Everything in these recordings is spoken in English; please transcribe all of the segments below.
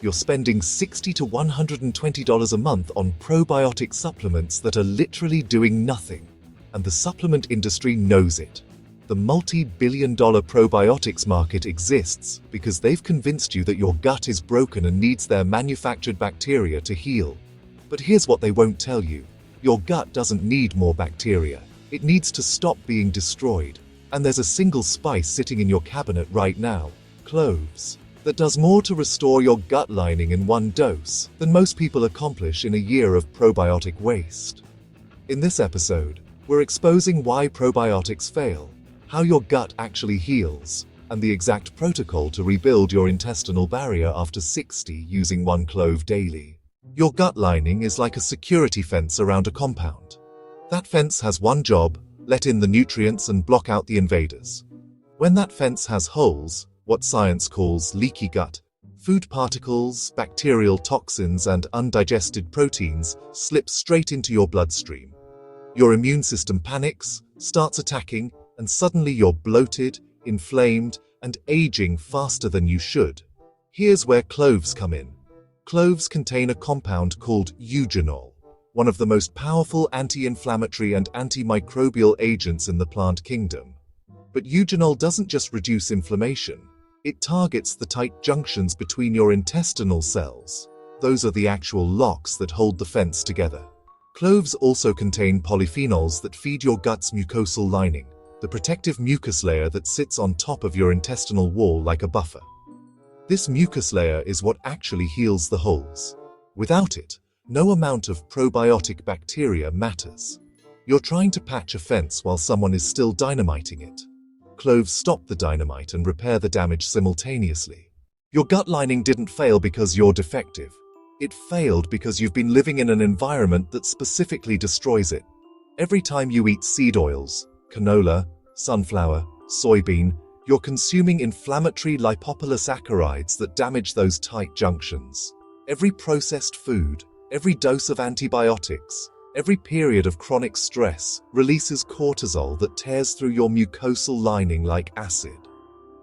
You're spending $60 to $120 a month on probiotic supplements that are literally doing nothing, and the supplement industry knows it. The multi-billion-dollar probiotics market exists because they've convinced you that your gut is broken and needs their manufactured bacteria to heal. But here's what they won't tell you. Your gut doesn't need more bacteria. It needs to stop being destroyed. And there's a single spice sitting in your cabinet right now, cloves, that does more to restore your gut lining in one dose than most people accomplish in a year of probiotic waste. In this episode, we're exposing why probiotics fail, how your gut actually heals, and the exact protocol to rebuild your intestinal barrier after 60 using one clove daily. Your gut lining is like a security fence around a compound. That fence has one job: let in the nutrients and block out the invaders. When that fence has holes, what science calls leaky gut, food particles, bacterial toxins, and undigested proteins slip straight into your bloodstream. Your immune system panics, starts attacking, and suddenly you're bloated, inflamed, and aging faster than you should. Here's where cloves come in. Cloves contain a compound called Eugenol, one of the most powerful anti-inflammatory and antimicrobial agents in the plant kingdom. But Eugenol doesn't just reduce inflammation. It targets the tight junctions between your intestinal cells. Those are the actual locks that hold the fence together. Cloves also contain polyphenols that feed your gut's mucosal lining, the protective mucus layer that sits on top of your intestinal wall like a buffer. This mucus layer is what actually heals the holes. Without it, no amount of probiotic bacteria matters. You're trying to patch a fence while someone is still dynamiting it. Cloves stop the dynamite and repair the damage simultaneously. Your gut lining didn't fail because you're defective. It failed because you've been living in an environment that specifically destroys it. Every time you eat seed oils, canola, sunflower, soybean, you're consuming inflammatory lipopolysaccharides that damage those tight junctions. Every processed food, every dose of antibiotics, every period of chronic stress releases cortisol that tears through your mucosal lining like acid.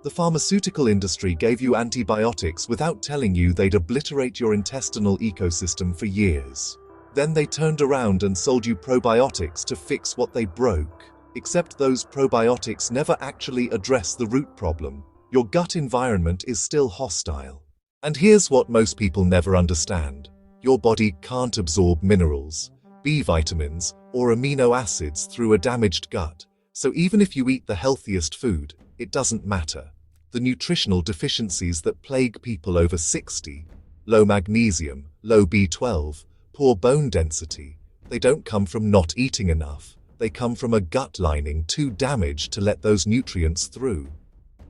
The pharmaceutical industry gave you antibiotics without telling you they'd obliterate your intestinal ecosystem for years. Then they turned around and sold you probiotics to fix what they broke. Except those probiotics never actually address the root problem. Your gut environment is still hostile. And here's what most people never understand. Your body can't absorb minerals, B vitamins, or amino acids through a damaged gut. So even if you eat the healthiest food, it doesn't matter. The nutritional deficiencies that plague people over 60, low magnesium, low B12, poor bone density, they don't come from not eating enough. They come from a gut lining too damaged to let those nutrients through.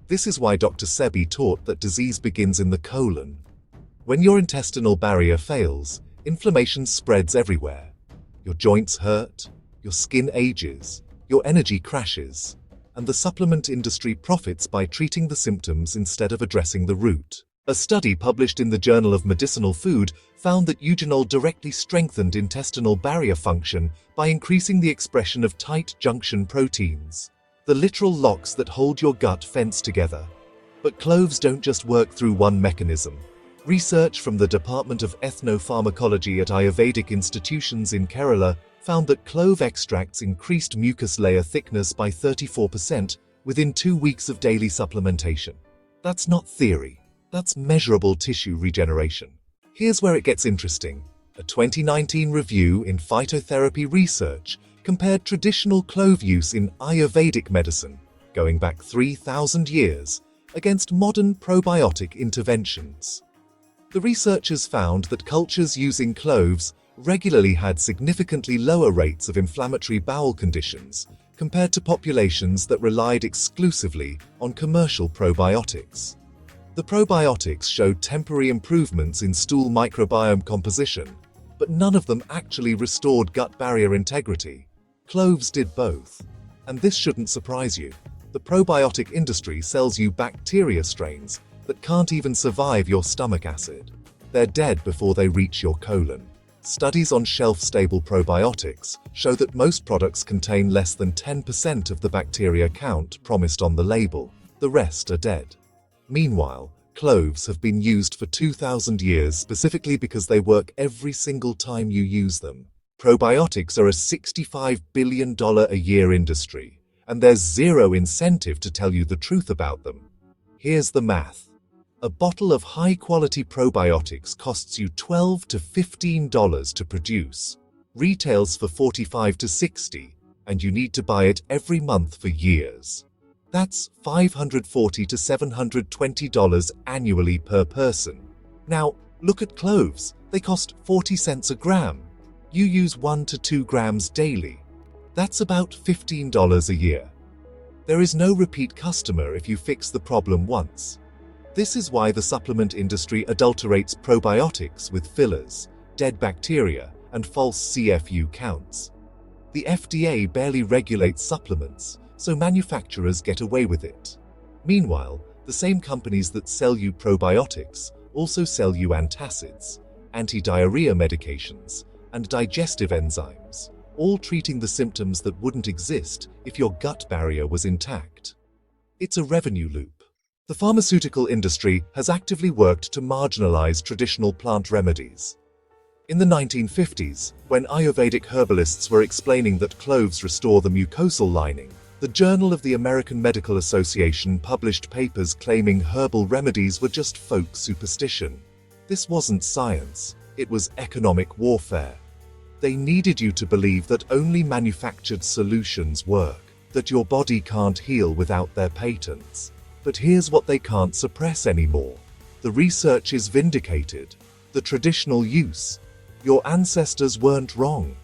This is why Dr. Sebi taught that disease begins in the colon. When your intestinal barrier fails, inflammation spreads everywhere. Your joints hurt, your skin ages, your energy crashes, and the supplement industry profits by treating the symptoms instead of addressing the root. A study published in the Journal of Medicinal Food found that Eugenol directly strengthened intestinal barrier function by increasing the expression of tight junction proteins, the literal locks that hold your gut fence together. But cloves don't just work through one mechanism. Research from the Department of Ethnopharmacology at Ayurvedic institutions in Kerala found that clove extracts increased mucus layer thickness by 34% within 2 weeks of daily supplementation. That's not theory. That's measurable tissue regeneration. Here's where it gets interesting. A 2019 review in Phytotherapy Research compared traditional clove use in Ayurvedic medicine, going back 3,000 years, against modern probiotic interventions. The researchers found that cultures using cloves regularly had significantly lower rates of inflammatory bowel conditions compared to populations that relied exclusively on commercial probiotics. The probiotics showed temporary improvements in stool microbiome composition, but none of them actually restored gut barrier integrity. Cloves did both. And this shouldn't surprise you. The probiotic industry sells you bacteria strains that can't even survive your stomach acid. They're dead before they reach your colon. Studies on shelf-stable probiotics show that most products contain less than 10% of the bacteria count promised on the label. The rest are dead. Meanwhile, cloves have been used for 2,000 years specifically because they work every single time you use them. Probiotics are a $65 billion a year industry, and there's zero incentive to tell you the truth about them. Here's the math. A bottle of high-quality probiotics costs you $12 to $15 to produce, retails for $45 to $60, and you need to buy it every month for years. That's $540 to $720 annually per person. Now, look at cloves. They cost 40 cents a gram. You use 1 to 2 grams daily. That's about $15 a year. There is no repeat customer if you fix the problem once. This is why the supplement industry adulterates probiotics with fillers, dead bacteria, and false CFU counts. The FDA barely regulates supplements, so manufacturers get away with it. Meanwhile, the same companies that sell you probiotics also sell you antacids, anti-diarrhea medications, and digestive enzymes, all treating the symptoms that wouldn't exist if your gut barrier was intact. It's a revenue loop. The pharmaceutical industry has actively worked to marginalize traditional plant remedies. In the 1950s, when Ayurvedic herbalists were explaining that cloves restore the mucosal lining, the Journal of the American Medical Association published papers claiming herbal remedies were just folk superstition. This wasn't science, it was economic warfare. They needed you to believe that only manufactured solutions work, that your body can't heal without their patents. But here's what they can't suppress anymore. The research is vindicated. The traditional use. Your ancestors weren't wrong.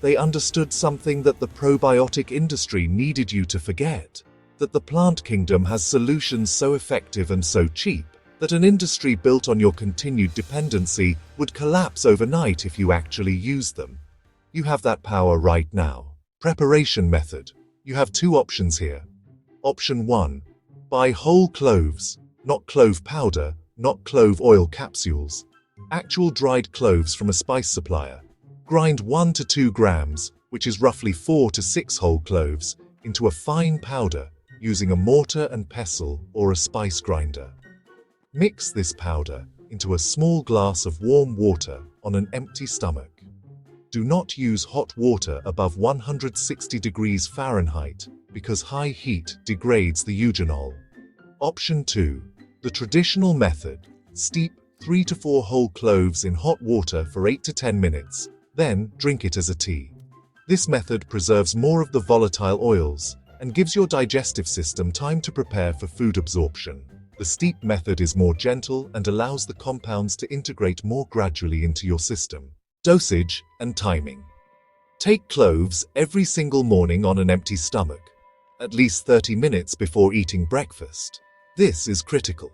They understood something that the probiotic industry needed you to forget, that the plant kingdom has solutions so effective and so cheap that an industry built on your continued dependency would collapse overnight if you actually used them. You have that power right now. Preparation method. You have two options here. Option 1. Buy whole cloves, not clove powder, not clove oil capsules. Actual dried cloves from a spice supplier. Grind 1 to 2 grams, which is roughly 4 to 6 whole cloves, into a fine powder using a mortar and pestle or a spice grinder. Mix this powder into a small glass of warm water on an empty stomach. Do not use hot water above 160 degrees Fahrenheit because high heat degrades the eugenol. Option 2. The traditional method. Steep 3 to 4 whole cloves in hot water for 8 to 10 minutes. Then, drink it as a tea. This method preserves more of the volatile oils and gives your digestive system time to prepare for food absorption. The steep method is more gentle and allows the compounds to integrate more gradually into your system. Dosage and timing. Take cloves every single morning on an empty stomach, at least 30 minutes before eating breakfast. This is critical.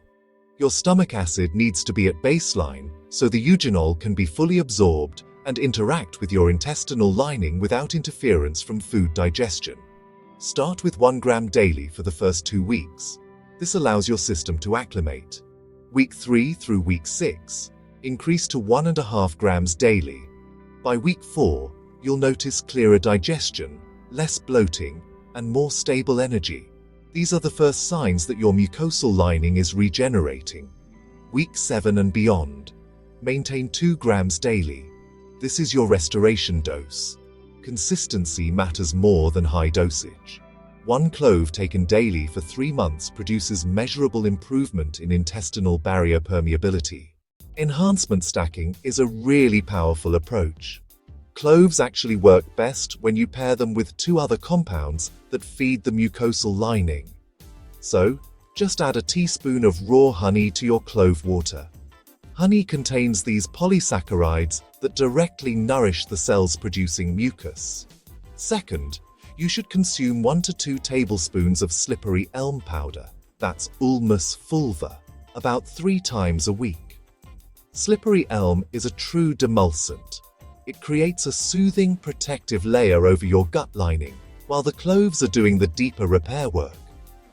Your stomach acid needs to be at baseline so the eugenol can be fully absorbed and interact with your intestinal lining without interference from food digestion. Start with 1 gram daily for the first 2 weeks. This allows your system to acclimate. Week 3 through week 6, increase to 1.5 grams daily. By week 4, you'll notice clearer digestion, less bloating, and more stable energy. These are the first signs that your mucosal lining is regenerating. Week 7 and beyond, maintain 2 grams daily. This is your restoration dose. Consistency matters more than high dosage. 1 clove taken daily for 3 months produces measurable improvement in intestinal barrier permeability. Enhancement stacking is a really powerful approach. Cloves actually work best when you pair them with 2 other compounds that feed the mucosal lining. So, just add a teaspoon of raw honey to your clove water. Honey contains these polysaccharides that directly nourish the cells producing mucus. Second, you should consume 1 to 2 tablespoons of slippery elm powder, that's Ulmus fulva, about 3 times a week. Slippery elm is a true demulcent. It creates a soothing, protective layer over your gut lining, while the cloves are doing the deeper repair work.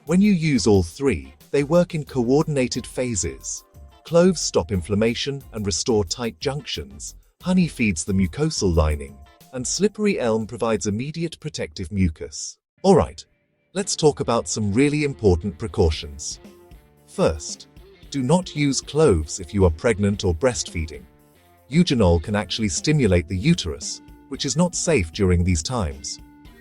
When you use all 3, they work in coordinated phases. Cloves stop inflammation and restore tight junctions. Honey feeds the mucosal lining, and slippery elm provides immediate protective mucus. Alright, let's talk about some really important precautions. First, Do not use cloves if you are pregnant or breastfeeding. Eugenol can actually stimulate the uterus, which is not safe during these times.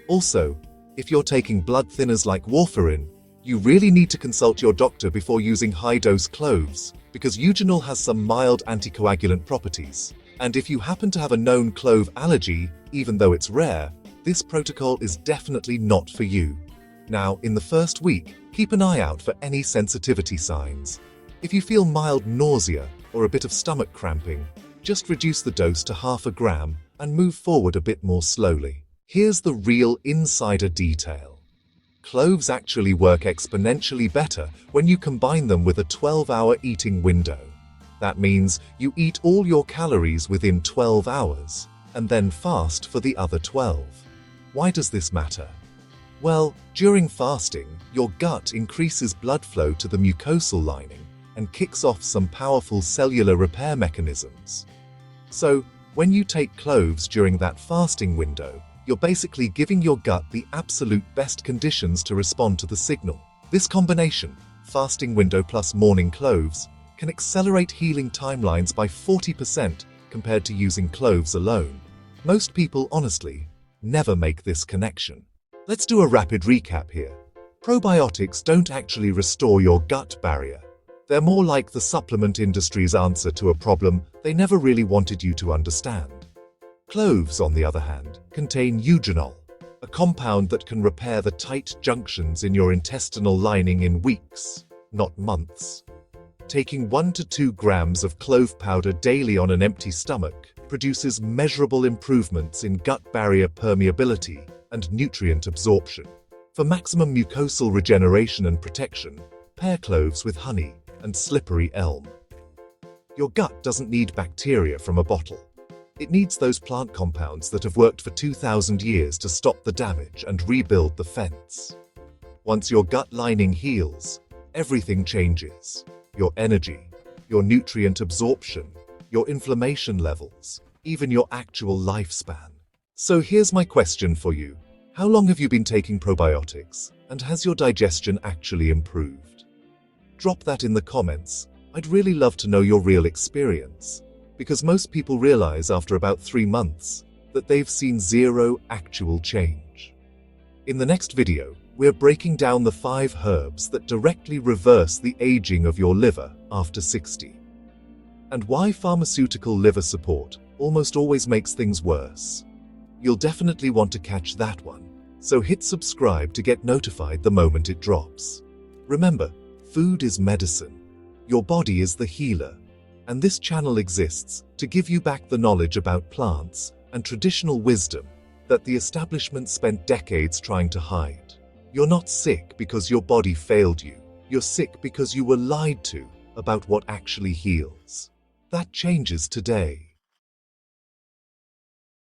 Also, if you're taking blood thinners like warfarin, you really need to consult your doctor before using high-dose cloves, because eugenol has some mild anticoagulant properties. And if you happen to have a known clove allergy, even though it's rare, this protocol is definitely not for you. Now, in the first week, keep an eye out for any sensitivity signs. If you feel mild nausea or a bit of stomach cramping, just reduce the dose to half a gram and move forward a bit more slowly. Here's the real insider detail. Cloves actually work exponentially better when you combine them with a 12-hour eating window. That means you eat all your calories within 12 hours and then fast for the other 12. Why does this matter? Well, during fasting, your gut increases blood flow to the mucosal lining and kicks off some powerful cellular repair mechanisms. So, when you take cloves during that fasting window, you're basically giving your gut the absolute best conditions to respond to the signal. This combination, fasting window plus morning cloves, can accelerate healing timelines by 40% compared to using cloves alone. Most people, honestly, never make this connection. Let's do a rapid recap here. Probiotics don't actually restore your gut barrier. They're more like the supplement industry's answer to a problem they never really wanted you to understand. Cloves, on the other hand, contain eugenol, a compound that can repair the tight junctions in your intestinal lining in weeks, not months. Taking 1 to 2 grams of clove powder daily on an empty stomach produces measurable improvements in gut barrier permeability and nutrient absorption. For maximum mucosal regeneration and protection, pair cloves with honey and slippery elm. Your gut doesn't need bacteria from a bottle. It needs those plant compounds that have worked for 2,000 years to stop the damage and rebuild the fence. Once your gut lining heals, everything changes. Your energy, your nutrient absorption, your inflammation levels, even your actual lifespan. So here's my question for you. How long have you been taking probiotics, and has your digestion actually improved? Drop that in the comments. I'd really love to know your real experience, because most people realize after about 3 months that they've seen zero actual change. In the next video, we're breaking down the 5 herbs that directly reverse the aging of your liver after 60. And why pharmaceutical liver support almost always makes things worse. You'll definitely want to catch that one, so hit subscribe to get notified the moment it drops. Remember, food is medicine. Your body is the healer. And this channel exists to give you back the knowledge about plants and traditional wisdom that the establishment spent decades trying to hide. You're not sick because your body failed you. You're sick because you were lied to about what actually heals. That changes today.